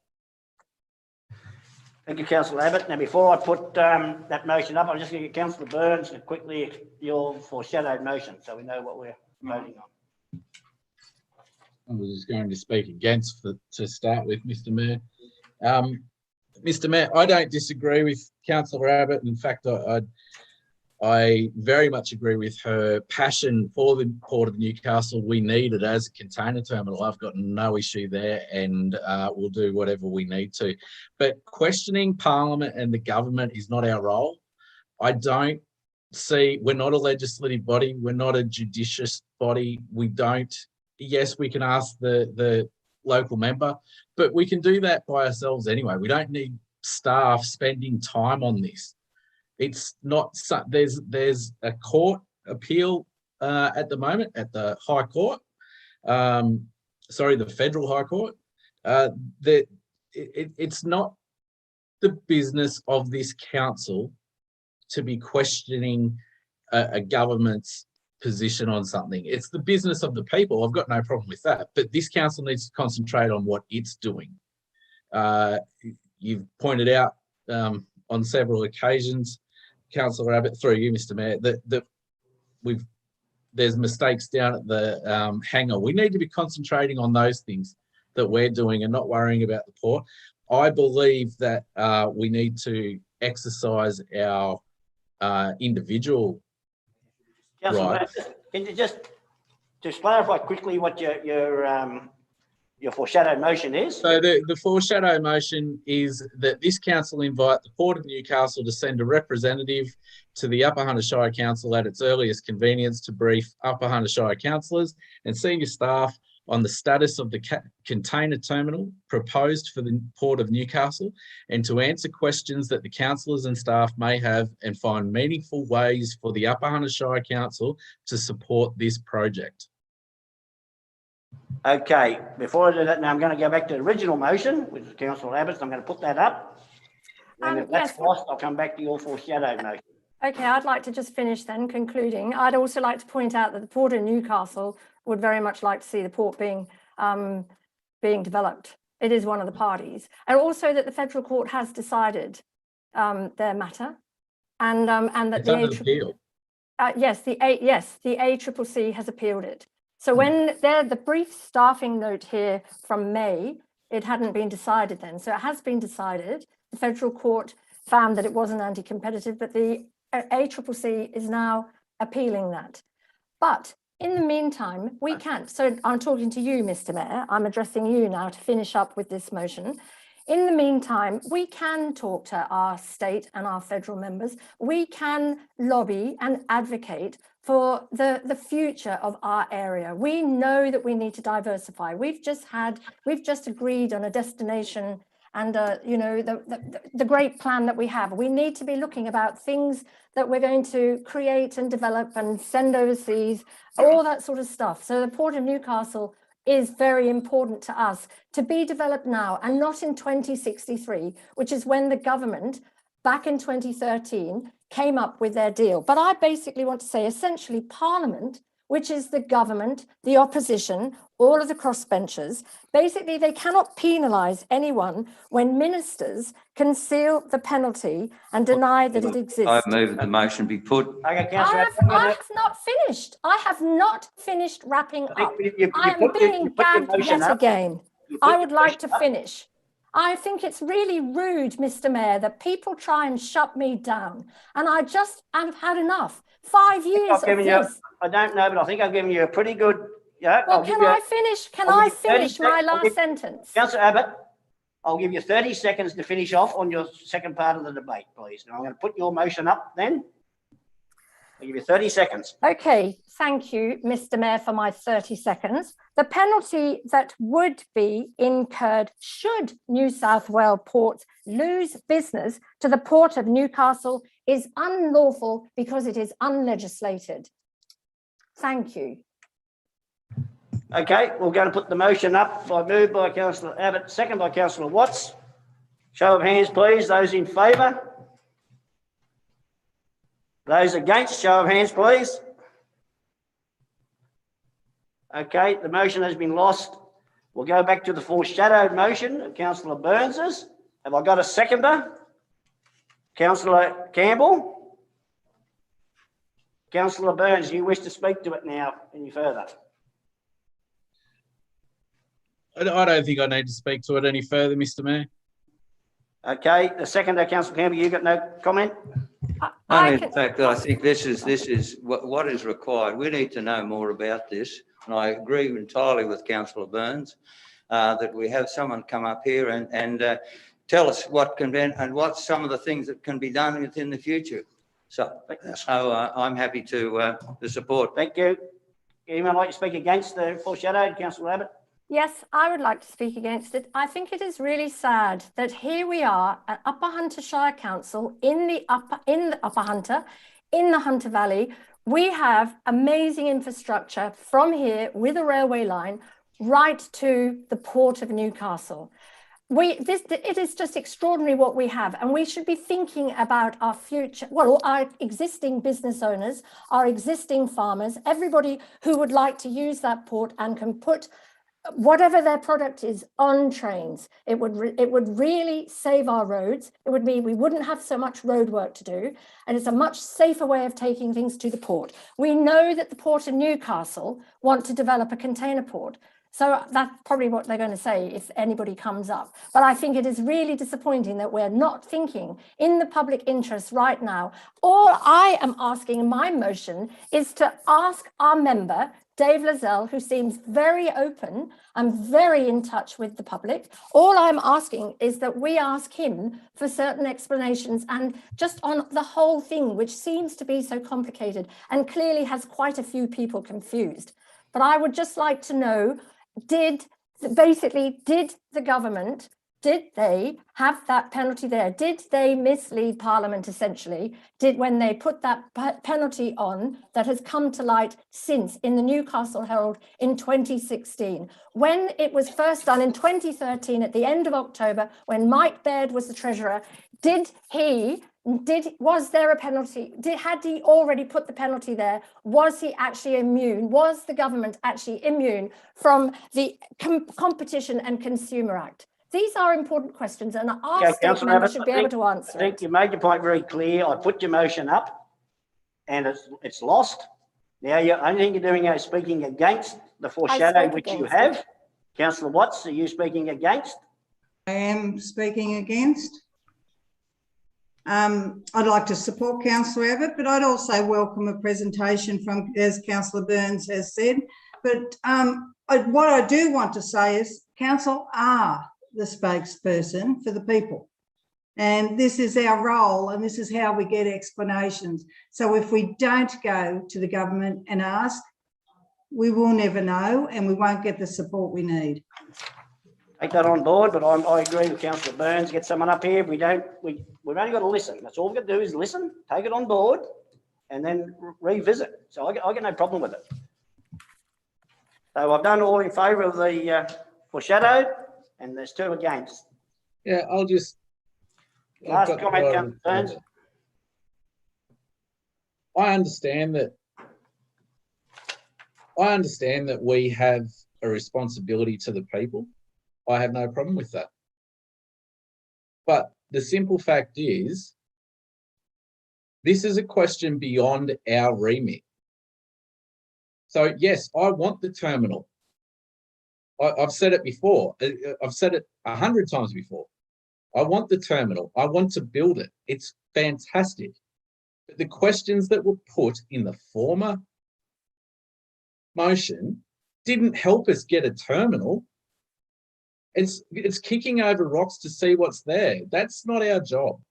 Thank you, Councillor Abbott. Now, before I put that motion up, I'm just going to get Councillor Burns to quickly your foreshadowed motion so we know what we're voting on. I was just going to speak against to start with, Mr. Mayor. Mr. Mayor, I don't disagree with Councillor Abbott. In fact, I very much agree with her passion for the Port of Newcastle. We need it as a container terminal. I've got no issue there, and we'll do whatever we need to. But questioning Parliament and the government is not our role. I don't see, we're not a legislative body. We're not a judicious body. We don't, yes, we can ask the local member, but we can do that by ourselves anyway. We don't need staff spending time on this. It's not, there's a court appeal at the moment at the High Court, the Federal High Court. It's not the business of this council to be questioning a government's position on something. It's the business of the people. I've got no problem with that, but this council needs to concentrate on what it's doing. You've pointed out on several occasions, Councillor Abbott, through you, Mr. Mayor, that there's mistakes down at the hangar. We need to be concentrating on those things that we're doing and not worrying about the port. I believe that we need to exercise our individual right. Can you just clarify quickly what your foreshadowed motion is? So the foreshadow motion is that this council invite the Port of Newcastle to send a representative to the Upper Hunter Shire Council at its earliest convenience to brief Upper Hunter Shire councillors and senior staff on the status of the container terminal proposed for the Port of Newcastle, and to answer questions that the councillors and staff may have and find meaningful ways for the Upper Hunter Shire Council to support this project. Okay, before I do that, now I'm going to go back to the original motion, which is Councillor Abbott's. I'm going to put that up. And if that's Yes. lost, I'll come back to your foreshadowed motion. Okay, I'd like to just finish then, concluding. I'd also like to point out that the Port of Newcastle would very much like to see the port being developed. It is one of the parties. And also that the federal court has decided their matter, and that It's under appeal. the ACCC has appealed it. So when the brief staffing note here from May, it hadn't been decided then. So it has been decided. The federal court found that it wasn't anti-competitive, but the ACCC is now appealing that. But in the meantime, we can't. So I'm talking to you, Mr. Mayor. I'm addressing you now to finish up with this motion. In the meantime, we can talk to our state and our federal members. We can lobby and advocate for the future of our area. We know that we need to diversify. We've just agreed on a destination and the great plan that we have. We need to be looking about things that we're going to create and develop and send overseas, all that sort of stuff. So the Port of Newcastle is very important to us to be developed now and not in 2063, which is when the government back in 2013 came up with their deal. But I basically want to say essentially Parliament, which is the government, the opposition, all of the crossbenchers, basically they cannot penalise anyone when ministers conceal the penalty and deny that it exists. I move the motion be put. Okay, I Councillor. have not finished. I have not finished wrapping up. I am being gagged yet again. I would like to finish. I think it's really rude, Mr. Mayor, that people try and shut me down. And I've had enough. 5 years of this. I don't know, but I think I've given you a pretty good. Yeah. Well, can I finish? Can I finish my last sentence? Councillor Abbott, I'll give you 30 seconds to finish off on your second part of the debate, please. Now I'm going to put your motion up then. I'll give you 30 seconds. Okay, thank you, Mr. Mayor, for my 30 seconds. The penalty that would be incurred should New South Wales ports lose business to the Port of Newcastle is unlawful because it is unlegislated. Thank you. Okay, we're going to put the motion up. Moved by Councillor Abbott, second by Councillor Watts. Show of hands, please. Those in favour? Those against, show of hands, please. Okay, the motion has been lost. We'll go back to the foreshadowed motion of Councillor Burns's. Have I got a seconder? Councillor Campbell? Councillor Burns, you wish to speak to it now any further? I don't think I need to speak to it any further, Mr. Mayor. Okay, the seconder, Councillor Campbell, you got no comment? In fact, I think this is what is required. We need to know more about this. And I agree entirely with Councillor Burns that we have someone come up here and tell us what can be and what some of the things that can be done within the future. So I'm happy to support. Thank you. Anyone like to speak against the foreshadowed, Councillor Abbott? Yes, I would like to speak against it. I think it is really sad that here we are at Upper Hunter Shire Council in the Upper Hunter, in the Hunter Valley. We have amazing infrastructure from here with a railway line right to the Port of Newcastle. It is just extraordinary what we have, and we should be thinking about our future, well, our existing business owners, our existing farmers, everybody who would like to use that port and can put whatever their product is on trains. It would really save our roads. It would mean we wouldn't have so much road work to do, and it's a much safer way of taking things to the port. We know that the Port of Newcastle want to develop a container port. So that's probably what they're going to say if anybody comes up. But I think it is really disappointing that we're not thinking in the public interest right now. All I am asking in my motion is to ask our member, Dave Lazelle, who seems very open and very in touch with the public. All I'm asking is that we ask him for certain explanations and just on the whole thing, which seems to be so complicated and clearly has quite a few people confused. But I would just like to know, did the government did they have that penalty there? Did they mislead Parliament essentially? When they put that penalty on that has come to light since in the Newcastle Herald in 2016? When it was first done in 2013 at the end of October, when Mike Baird was the Treasurer, was there a penalty? Had he already put the penalty there? Was he actually immune? Was the government actually immune from the Competition and Consumer Act? These are important questions, and our state members should be able to answer. I think you made your point very clear. I put your motion up, and it's lost. Now, the only thing you're doing is speaking against the foreshadow which you have. Councillor Watts, are you speaking against? I am speaking against. I'd like to support Councillor Abbott, but I'd also welcome a presentation from, as Councillor Burns has said. But what I do want to say is council are the spokesperson for the people. And this is our role, and this is how we get explanations. So if we don't go to the government and ask, we will never know, and we won't get the support we need. Take that on board, but I agree with Councillor Burns. Get someone up here. We've only got to listen. That's all we've got to do is listen, take it on board, and then revisit. So I got no problem with it. So I've done all in favour of the foreshadowed, and there's 2 against. Yeah, Last comment, Councillor Burns. I understand that we have a responsibility to the people. I have no problem with that. But the simple fact is, this is a question beyond our remit. So yes, I want the terminal. I've said it before. I've said it 100 times before. I want the terminal. I want to build it. It's fantastic. But the questions that were put in the former motion didn't help us get a terminal. It's kicking over rocks to see what's there. That's not our job.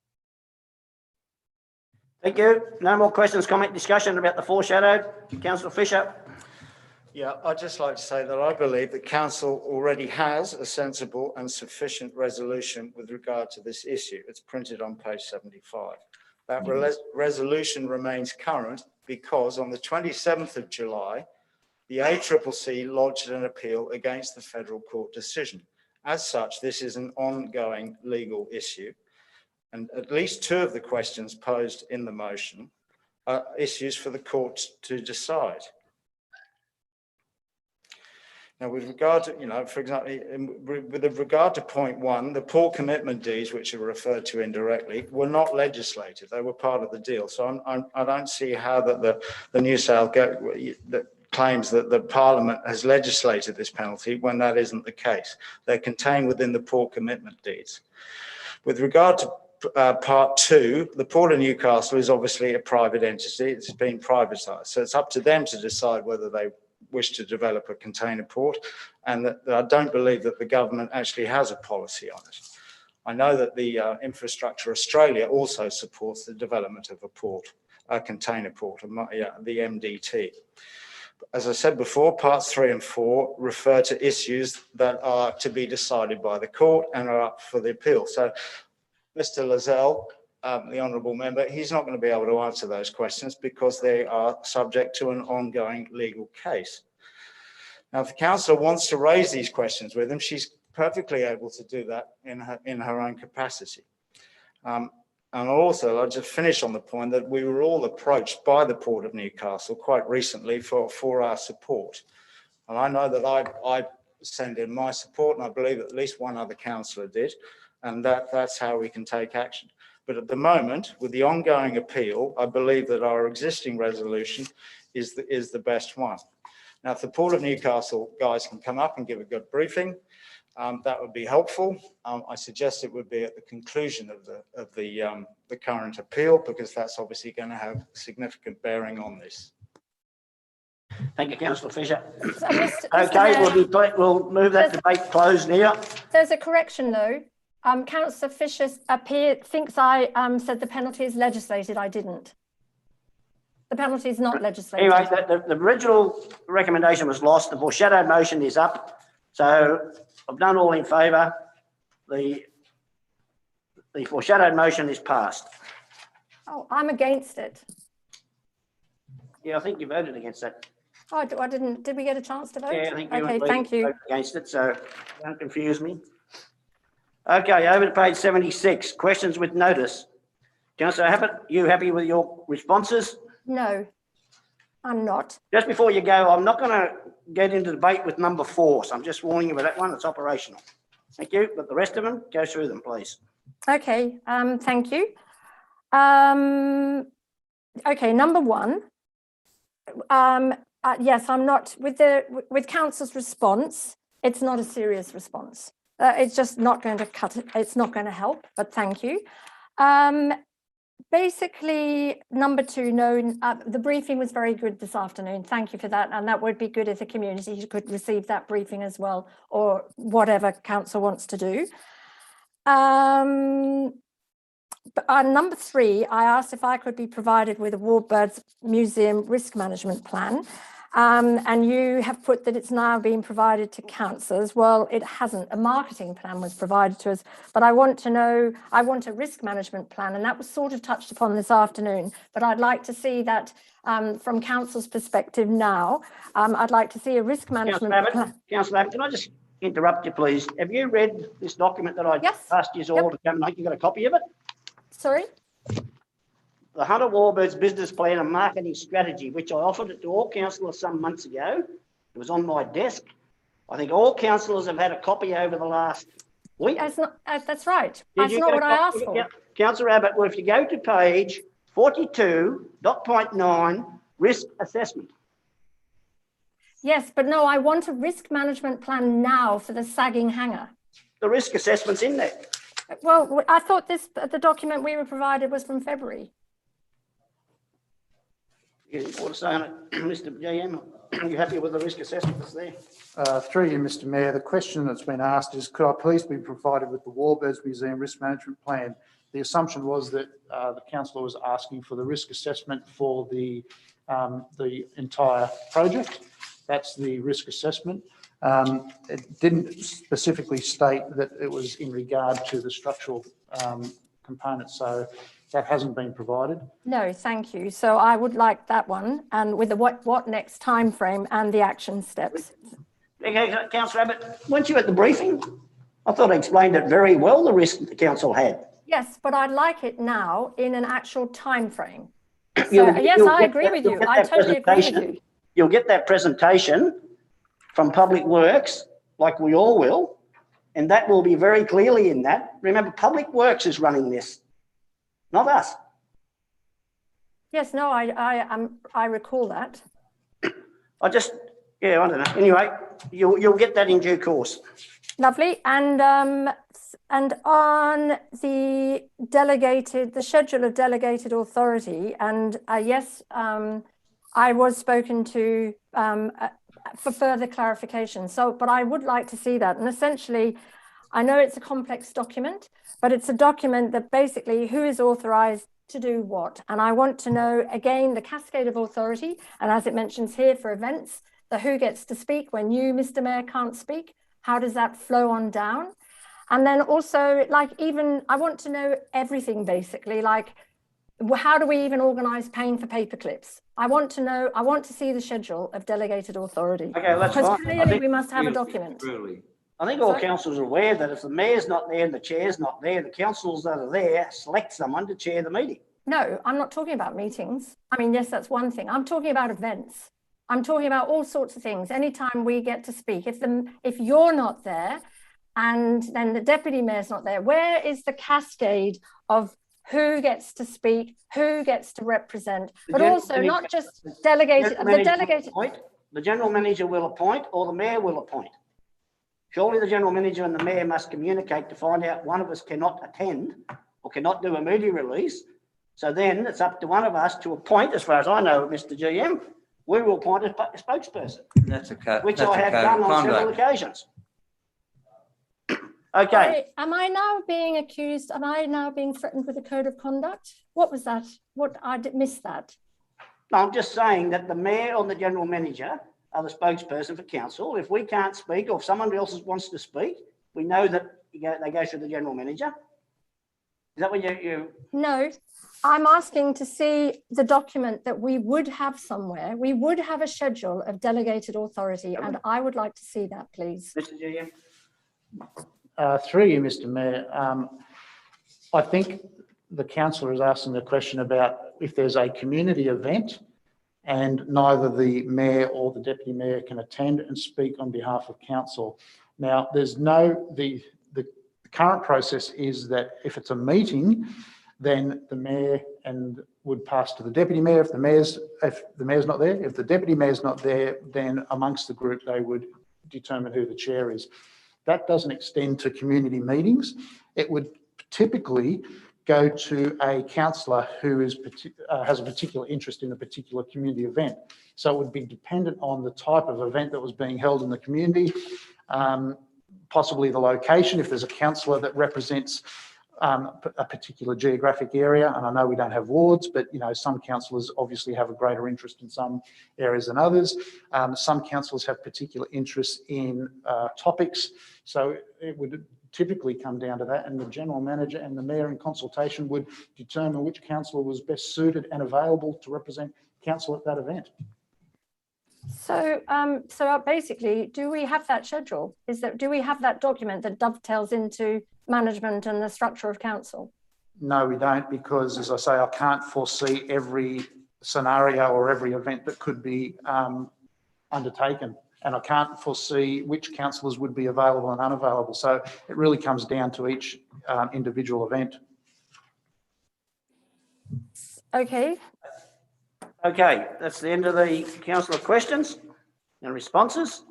Thank you. No more questions, comment, discussion about the foreshadowed. Councillor Fisher. Yeah, I'd just like to say that I believe that council already has a sensible and sufficient resolution with regard to this issue. It's printed on page 75. That resolution remains current because on the 27th of July, the ACCC lodged an appeal against the federal court decision. As such, this is an ongoing legal issue, and at least 2 of the questions posed in the motion are issues for the court to decide. Now, with regard to, for example, with regard to point 1, the poor commitment deeds, which are referred to indirectly, were not legislated. They were part of the deal. So I don't see how that the New South that claims that the Parliament has legislated this penalty when that isn't the case. They're contained within the poor commitment deeds. With regard to part 2, the Port of Newcastle is obviously a private entity. It's been privatised. So it's up to them to decide whether they wish to develop a container port, and that I don't believe that the government actually has a policy on it. I know that the Infrastructure Australia also supports the development of a port, a container port, the MDT. As I said before, parts 3 and 4 refer to issues that are to be decided by the court and are up for the appeal. So Mr. Lazelle, the honourable member, he's not going to be able to answer those questions because they are subject to an ongoing legal case. Now, if the council wants to raise these questions with him, she's perfectly able to do that in her own capacity. And also, I'll just finish on the point that we were all approached by the Port of Newcastle quite recently for our support. And I know that I sent in my support, and I believe at least one other councillor did, and that's how we can take action. But at the moment, with the ongoing appeal, I believe that our existing resolution is the best one. Now, if the Port of Newcastle guys can come up and give a good briefing, that would be helpful. I suggest it would be at the conclusion of the current appeal, because that's obviously going to have significant bearing on this. Thank you, Councillor Fisher. So, Mr. Okay, we'll move that debate closed now. There's a correction though. Councillor Fisher thinks I said the penalty is legislated. I didn't. The penalty is not legislated. Anyway, the original recommendation was lost. The foreshadowed motion is up. So I've done all in favour. The foreshadowed motion is passed. Oh, I'm against it. Yeah, I think you voted against that. Oh, I didn't, did we get a chance to vote? Yeah, I think you Okay, and Lee thank you. voted against it, so don't confuse me. Okay, over to page 76, questions with notice. Councillor Abbott, you happy with your responses? No, I'm not. Just before you go, I'm not going to get into debate with number 4, so I'm just warning you with that one, it's operational. Thank you, but the rest of them, go through them, please. Okay, thank you. Okay, number 1. Yes, I'm not with council's response. It's not a serious response. It's just not going to cut it. It's not going to help. But thank you. Basically, number 2. No, the briefing was very good this afternoon. Thank you for that. And that would be good if the community could receive that briefing as well, or whatever council wants to do. Number 3, I asked if I could be provided with a Warbirds Museum risk management plan. And you have put that it's now being provided to councillors. Well, it hasn't. A marketing plan was provided to us, but I want to know, I want a risk management plan, and that was sort of touched upon this afternoon, but I'd like to see that from council's perspective now. I'd like to see a risk management plan. Councillor Abbott, can I just interrupt you, please? Have you read this document that I asked you all to come and I think you got a copy of it? Sorry? The Hunter Warbirds business plan and marketing strategy, which I offered it to all councillors some months ago. It was on my desk. I think all councillors have had a copy over the last week. That's right. That's not what I asked for. Councillor Abbott, well, if you go to page 42.9, risk assessment. Yes, but no, I want a risk management plan now for the sagging hangar. The risk assessment's in there. Well, I thought the document we were provided was from February. You want to say on it, Mr. GM, are you happy with the risk assessment that's there? Through you, Mr. Mayor, the question that's been asked is, could I please be provided with the Warbirds Museum risk management plan? The assumption was that the councillor was asking for the risk assessment for the entire project. That's the risk assessment. It didn't specifically state that it was in regard to the structural components, so that hasn't been provided. No, thank you. So I would like that one, and with the what next time frame and the action steps. Okay, Councillor Abbott, weren't you at the briefing? I thought I explained it very well, the risk that the council had. Yes, but I'd like it now in an actual time frame. So, yes, I agree with you. I totally agree with you. You'll get that presentation from Public Works, like we all will, and that will be very clearly in that. Remember, Public Works is running this, not us. Yes, no, I recall that. I don't know. Anyway, you'll get that in due course. Lovely. And on the schedule of delegated authority, and yes, I was spoken to for further clarification. So, but I would like to see that. And essentially, I know it's a complex document, but it's a document that basically who is authorised to do what. And I want to know, again, the cascade of authority. And as it mentions here for events, the who gets to speak when you, Mr. Mayor, can't speak. How does that flow on down? And then also, like, even I want to know everything, basically, like, how do we even organise paying for paper clips? I want to know, I want to see the schedule of delegated authority. Okay, that's fine. Because clearly we must have a document. I think all councillors are aware that if the mayor's not there and the chair's not there, the councillors that are there select someone to chair the meeting. No, I'm not talking about meetings. I mean, yes, that's one thing. I'm talking about events. I'm talking about all sorts of things. Anytime we get to speak, if you're not there and then the deputy mayor's not there, where is the cascade of who gets to speak, who gets to represent, but also not just delegated, the general manager will appoint or the mayor will appoint. Surely the general manager and the mayor must communicate to find out one of us cannot attend or cannot do a media release. So then it's up to one of us to appoint, as far as I know, Mr. GM, we will appoint a spokesperson. That's a code. Which I have done on several occasions. Okay. Am I now being accused? Am I now being threatened with a code of conduct? What was that? What I missed that. No, I'm just saying that the mayor or the general manager are the spokesperson for council. If we can't speak or if someone else wants to speak, we know that they go through the general manager? Is that what you, No, I'm asking to see the document that we would have somewhere. We would have a schedule of delegated authority, and I would like to see that, please. Mr. GM? Through you, Mr. Mayor, I think the councillor is asking the question about if there's a community event and neither the mayor or the deputy mayor can attend and speak on behalf of council. Now, the current process is that if it's a meeting, then the mayor would pass to the deputy mayor. If the mayor's not there, if the deputy mayor's not there, then amongst the group they would determine who the chair is. That doesn't extend to community meetings. It would typically go to a councillor who has a particular interest in a particular community event. So it would be dependent on the type of event that was being held in the community, possibly the location, if there's a councillor that represents a particular geographic area. And I know we don't have wards, but some councillors obviously have a greater interest in some areas than others. Some councillors have particular interests in topics. So it would typically come down to that, and the general manager and the mayor in consultation would determine which councillor was best suited and available to represent council at that event. So, basically, do we have that schedule? Do we have that document that dovetails into management and the structure of council? No, we don't, because as I say, I can't foresee every scenario or every event that could be undertaken. And I can't foresee which councillors would be available and unavailable. So it really comes down to each individual event. Okay. Okay, that's the end of the councillor questions and responses.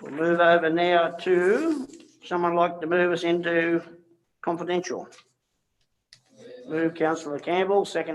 We'll move over now to someone like to move us into confidential. Move councillor Campbell, second